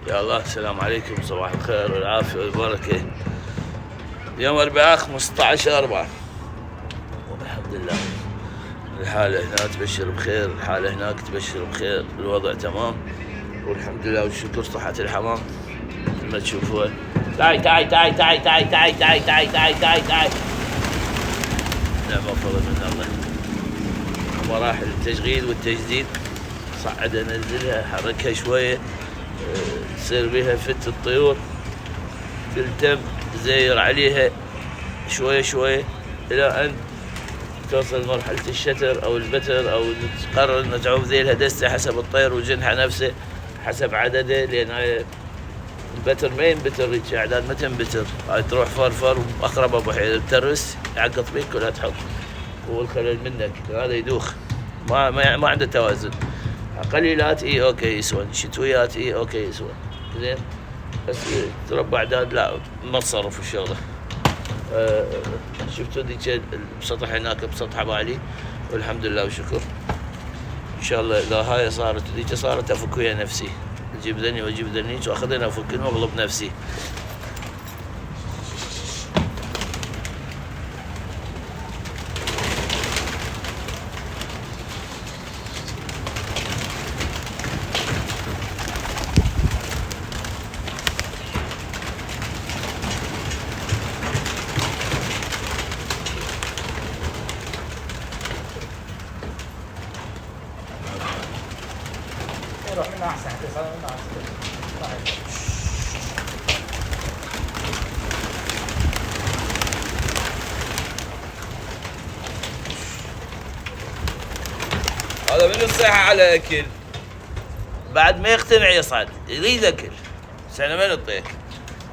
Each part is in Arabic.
يا الله، السلام عليكم، صباح الخير والعافية والبركة. يوم الأربعاء 15/4 والحمد لله. الحالة هنا تبشر بخير، الحالة هناك تبشر بخير، الوضع تمام والحمد لله والشكر. صحة الحمام مثل ما تشوفوها. تعي تعي تعي تعي تعي تعي تعي تعي تعي تعي تعي. نعم وفضل من الله. مراحل التشغيل والتجديد، صعد انزلها، حركها شوية، تصير بها فت الطيور، تلتم، زير عليها شوية شوية إلى أن توصل مرحلة الشتر أو البتر، أو تقرر أن تعوم ذيلها دستة حسب الطير وجنحه نفسه حسب عدده، لأن هاي البتر ما ينبتر هيك أعداد، ما تنبتر، هاي تروح فرفر وأقرب أبو حيل ترس يعقط بيك كلها تحط، والخلل منك هذا يدوخ، ما عنده توازن. قليلات اوكي يسوون، شتويات اوكي يسوون زين، بس تربى اعداد لا ما تصرف الشغله. شفتوا ذيك بسطح هناك بسطح بالي والحمد لله والشكر. ان شاء الله اذا هاي صارت ذيك صارت افك ويا نفسي، اجيب ذني واجيب ذنيك واخذنا افكن واغلب نفسي. روح منها احسن، تصل منها احسن. هذا من الصيحة على اكل بعد ما يقتنع يصعد يريد اكل، بس احنا ما نعطيه.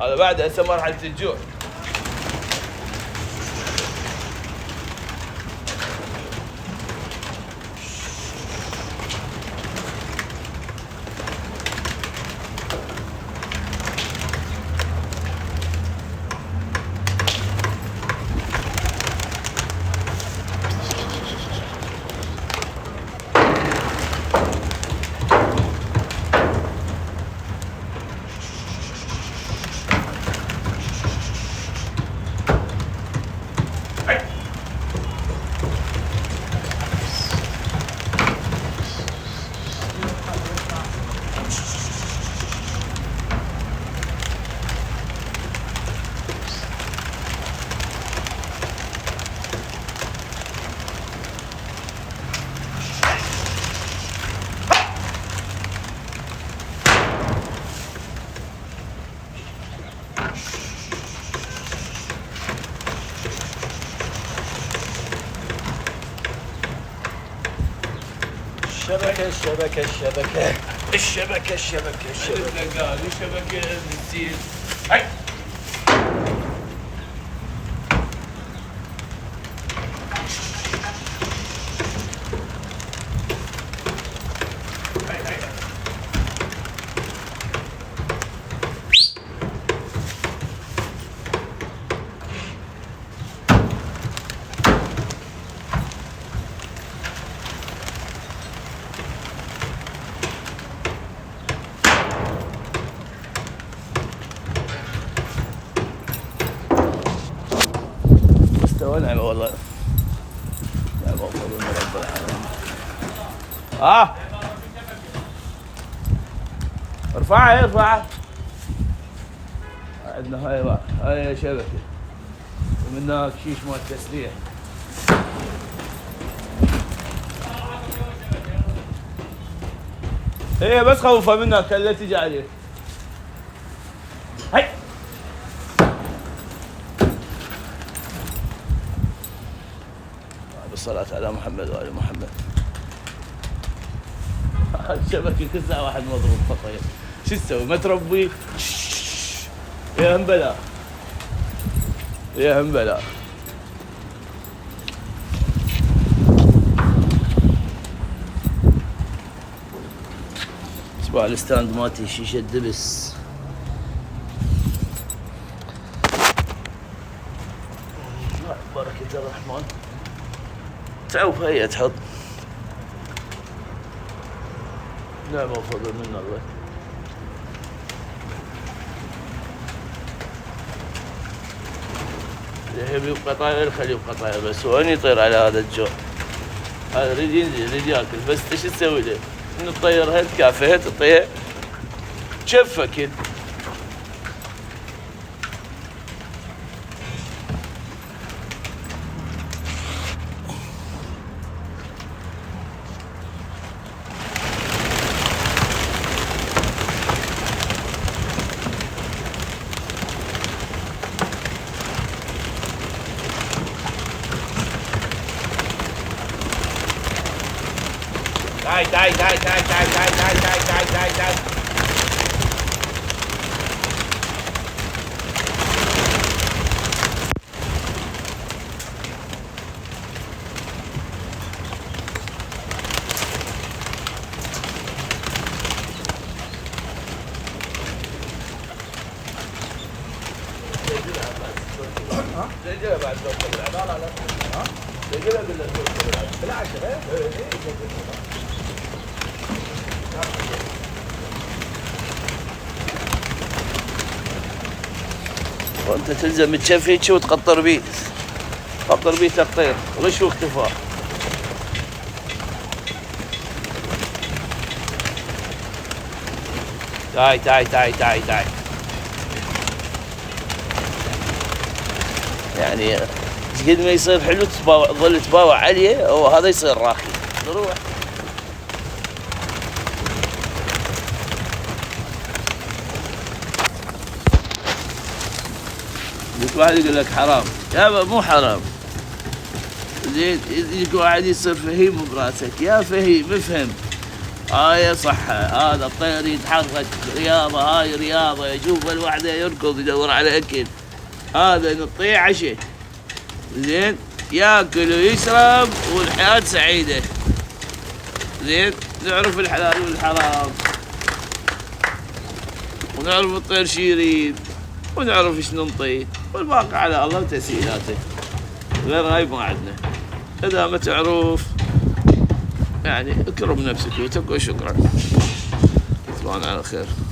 هذا بعد هسه مرحلة الجوع. الشبكة الشبكة الشبكة الشبكة الشبكة الشبكة قال الشبكة بتصير. هاي مستوى نعمة والله، نعمة وفضل من رب العالمين. ارفعها ارفعها. عندنا هاي شبكة ومن هناك شيش مال تسليح. هي بس خوفها منها كلا تجي عليك. هاي بالصلاة على محمد وآل محمد. الشبكة كل ساعة واحد مضروب خطير، شو تسوي؟ ما تربي؟ يا هنبلا يا هنبلا. اسمع الستاند مالتي شيشة دبس. بركة الرحمن. تعوف هي تحط. نعم وفضل من الله. يحب يبقى طاير خليه يبقى طاير، بس وين يطير على هذا الجو؟ هذا يريد ينزل يريد ياكل، بس ايش تسوي له؟ انه تطيرها تكافئها تعطيها شفه كذا. تعال. سجلها بعد دكتور بالعب. لا ها؟ سجلها بالدكتور بالعب. بالعشرة ايه وانت تلزم تشفيك وتقطر بيه، قطر بيه تقطير غش واختفاء. تعي يعني قد ما يصير حلو تظل تباوع عليه وهذا يصير راخي. نروح يجيك واحد يقول لك حرام، يابا مو حرام. زين يجيك واحد يصير فهيم براسك، يا فهيم افهم هاي صحة، هذا الطير يتحرك رياضة، هاي رياضة، يشوف الوحدة يركض يدور على أكل، هذا نطيع عشاء زين ياكل ويشرب والحياة سعيدة. زين نعرف الحلال والحرام، ونعرف الطير شي يريد، ونعرف ايش ننطيه، والباقي على الله وتسهيلاته. غير هاي ما عندنا. إذا ما تعرف يعني اكرم نفسك وتقوى. شكرا. تصبحون على خير.